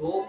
2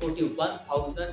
41,000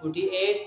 48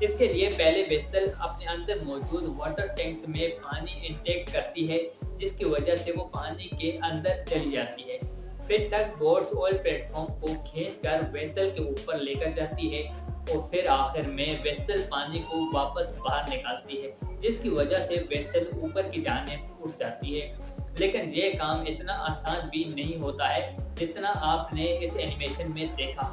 اس کے لیے پہلے ویسل اپنے اندر موجود واٹر ٹینکس میں پانی انٹیک کرتی ہے، جس کی وجہ سے وہ پانی کے اندر چلی جاتی ہے۔ پھر ٹگ بوٹس آئل پلیٹ فارم کو کھینچ کر ویسل کے اوپر لے کر جاتی ہے اور پھر آخر میں ویسل پانی کو واپس باہر نکالتی ہے، جس کی وجہ سے ویسل اوپر کی جانب اٹھ جاتی ہے۔ لیکن یہ کام اتنا آسان بھی نہیں ہوتا ہے جتنا آپ نے اس اینیمیشن میں دیکھا۔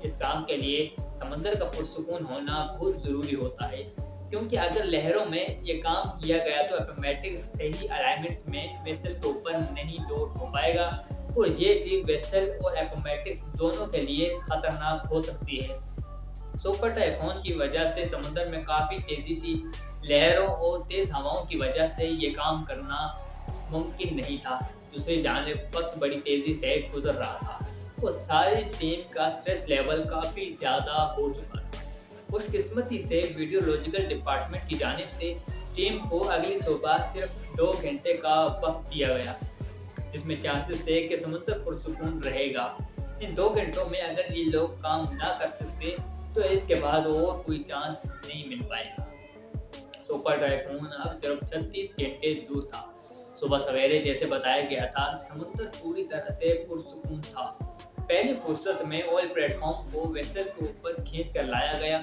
اس کام کے لیے سمندر کا پرسکون ہونا بہت ضروری ہوتا ہے، کیونکہ اگر لہروں میں یہ کام کیا گیا تو اپومیٹکس صحیح الائنمنٹس میں ویسل کے اوپر نہیں لوڈ ہو پائے گا، اور یہ چیز ویسل اور اپومیٹکس دونوں کے لیے خطرناک ہو سکتی ہے۔ سپر ٹائفون کی وجہ سے سمندر میں کافی تیزی تھی، لہروں اور تیز ہواؤں کی وجہ سے یہ کام کرنا ممکن نہیں تھا۔ دوسری جانب وقت بڑی تیزی سے گزر رہا تھا اور ساری ٹیم کا سٹریس لیول کافی زیادہ ہو چکا تھا۔ خوش قسمتی سے ویڈیولوجیکل ڈپارٹمنٹ کی جانب سے ٹیم کو اگلی صبح صرف 2 گھنٹے کا وقت دیا گیا، جس میں چانسز تھے کہ سمندر پرسکون رہے گا۔ ان 2 گھنٹوں میں اگر یہ لوگ کام نہ کر سکتے تو اس کے بعد اور کوئی چانس نہیں مل پائے گا۔ سپر ٹائفون اب صرف 36 گھنٹے دور تھا۔ صبح سویرے جیسے بتایا گیا تھا، سمندر پوری طرح سے پرسکون تھا۔ پہلی فرصت میں آئل پلیٹ فارم کو ویسل کے اوپر کھینچ کر لایا گیا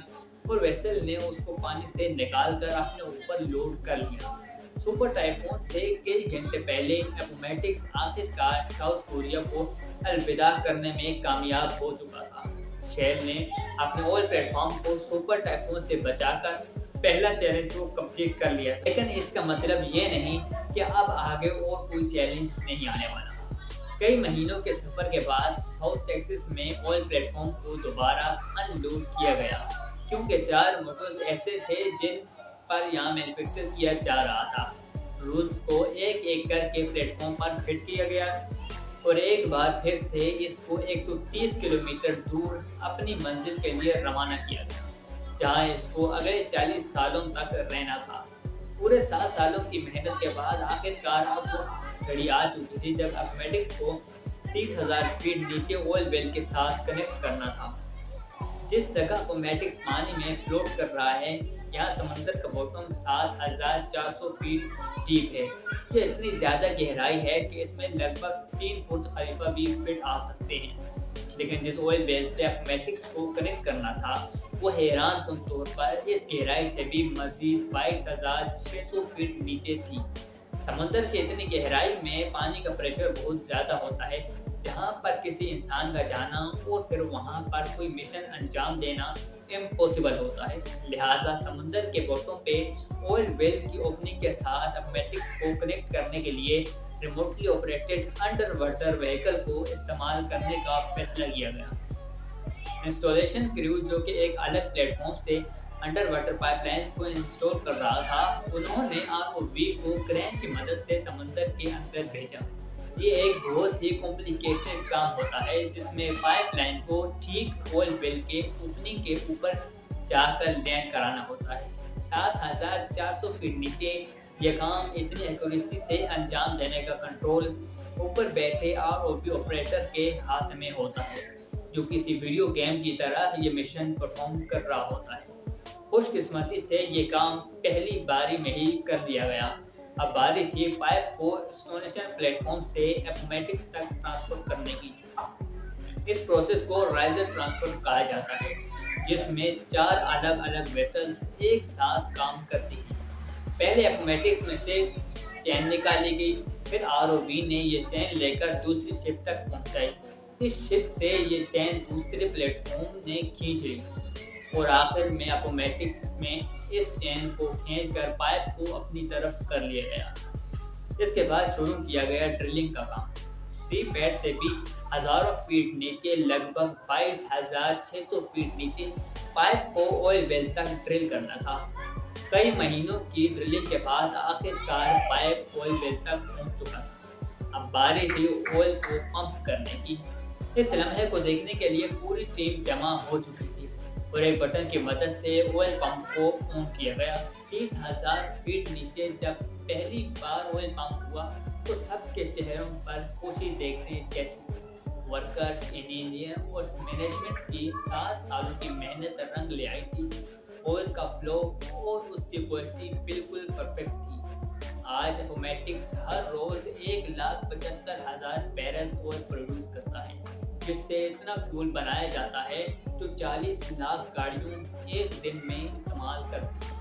اور ویسل نے اس کو پانی سے نکال کر اپنے اوپر لوڈ کر لیا۔ سپر ٹائفون سے کئی گھنٹے پہلے اپومیٹکس آخرکار ساؤتھ کوریا کو الوداع کرنے میں کامیاب ہو چکا تھا۔ شیل نے اپنے آئل پلیٹ فارم کو سپر ٹائفون سے بچا کر پہلا چیلنج کو کمپلیٹ کر لیا، لیکن اس کا مطلب یہ نہیں کہ اب آگے اور کوئی چیلنج نہیں آنے والا۔ کئی مہینوں کے سفر کے بعد ساؤتھ ٹیکسس میں آئل پلیٹ فارم کو دوبارہ ان لوڈ کیا گیا، کیونکہ 4 موٹرز ایسے تھے جن پر یہاں مینوفیکچر کیا جا رہا تھا۔ رولز کو ایک ایک کر کے پلیٹ فارم پر فٹ کیا گیا اور ایک بار پھر سے اس کو 130 کلومیٹر دور اپنی منزل کے لیے روانہ کیا گیا، جہاں اس کو اگلے 40 سالوں تک رہنا تھا۔ پورے 7 سالوں کی محنت کے بعد آخرکار اب گھڑی آ چکی تھی جب اپومیٹکس کو 30,000 فیٹ نیچے آئل ویل کے ساتھ کنیکٹ کرنا تھا۔ جس جگہ اپومیٹکس پانی میں فلوٹ کر رہا ہے، یہاں سمندر کا باٹم 7,400 فیٹ ڈیپ ہے۔ یہ اتنی زیادہ گہرائی ہے کہ اس میں لگ بھگ 3 برج خلیفہ بھی فٹ آ سکتے ہیں، لیکن جس آئل ویل سے اپومیٹکس کو کنیکٹ کرنا تھا وہ حیران کن طور پر اس گہرائی سے بھی مزید 22,600 فیٹ نیچے تھی۔ سمندر کی اتنی گہرائی میں پانی کا پریشر بہت زیادہ ہوتا ہے، جہاں پر کسی انسان کا جانا اور پھر وہاں پر کوئی مشن انجام دینا امپوسیبل ہوتا ہے۔ لہٰذا سمندر کے باٹم پہ آئل ویل کی اوپننگ کے ساتھ اپومیٹکس کو کنیکٹ کرنے کے لیے remotely operated under water vehicle کو استعمال کرنے کا فیصلہ کیا گیا۔ انسٹالیشن کریو، جو کہ ایک الگ پلیٹ فارم سے انڈر واٹر پائپ لائنز کو انسٹال کر رہا تھا، انہوں نے ROV کو کرین کی مدد سے سمندر کے اندر بھیجا۔ یہ ایک بہت ہی کمپلیکیٹڈ کام ہوتا ہے، جس میں پائپ لائن کو ٹھیک آئل ویل کے اوپننگ کے اوپر جا کر لینڈ کرانا ہوتا ہے۔ 7,400 فیٹ نیچے یہ کام اتنی ایکوریسی سے انجام دینے کا کنٹرول اوپر بیٹھے ROV آپریٹر کے ہاتھ میں ہوتا ہے، جو کسی ویڈیو گیم کی طرح یہ مشن پرفارم کر رہا ہوتا ہے۔ خوش قسمتی سے یہ کام پہلی باری میں ہی کر دیا گیا۔ اب باری تھی پائپ کو اسٹونیشن پلیٹ فارم سے اپومیٹکس تک ٹرانسفر کرنے کی۔ اس پروسیس کو رائزر ٹرانسفر کہا جاتا ہے، جس میں 4 الگ الگ ویسلز ایک ساتھ کام کرتی ہیں۔ پہلے اپومیٹکس میں سے چین نکالی گئی، پھر ROV نے یہ چین لے کر دوسری شپ تک پہنچائی۔ اس شپ سے یہ چین دوسرے پلیٹ فارم نے کھینچ لی اور آخر میں اپومیٹکس میں اس چین کو کھینچ کر پائپ کو اپنی طرف کر لیا گیا۔ اس کے بعد شروع کیا گیا ڈرلنگ کا کام۔ سی پیڈ سے بھی ہزاروں فیٹ نیچے، لگ بھگ 22,600 فیٹ نیچے پائپ کو آئل ویل تک ڈرل کرنا تھا۔ کئی مہینوں کی ڈرلنگ کے بعد آخرکار پائپ آئل ویل تک پہنچ چکا تھا۔ اب باری تھی آئل کو پمپ کرنے کی۔ اس لمحے کو دیکھنے کے لیے پوری ٹیم جمع ہو چکی تھی اور ایک بٹن کی مدد سے آئل پمپ کو آن کیا گیا۔ 30,000 فیٹ نیچے جب پہلی بار آئل پمپ ہوا تو سب کے چہروں پر خوشی دیکھنے جیسی۔ ورکرز، انجینئر اور مینجمنٹ کی 7 سالوں کی محنت رنگ لے آئی تھی۔ آئل کا فلو اور اس کی کوالٹی بالکل پرفیکٹ تھی۔ آج اپومیٹکس ہر روز 1,75,000 بیرلز آئل پروڈیوس کرتا ہے، جس سے اتنا فیول بنایا جاتا ہے جو 40 لاکھ گاڑیوں ایک دن میں استعمال کرتی ہیں۔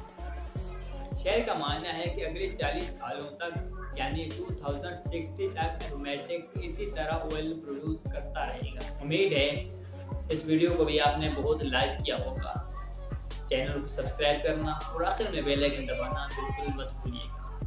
شہر کا ماننا ہے کہ اگلے 40 سالوں تک یعنی 2060 تک اپومیٹکس اسی طرح آئل پروڈیوس کرتا رہے گا۔ امید ہے اس ویڈیو کو بھی آپ نے بہت لائک کیا ہوگا۔ چینل کو سبسکرائب کرنا اور آخر میں بیل آئیکن دبانا بالکل مت بھولیے گا۔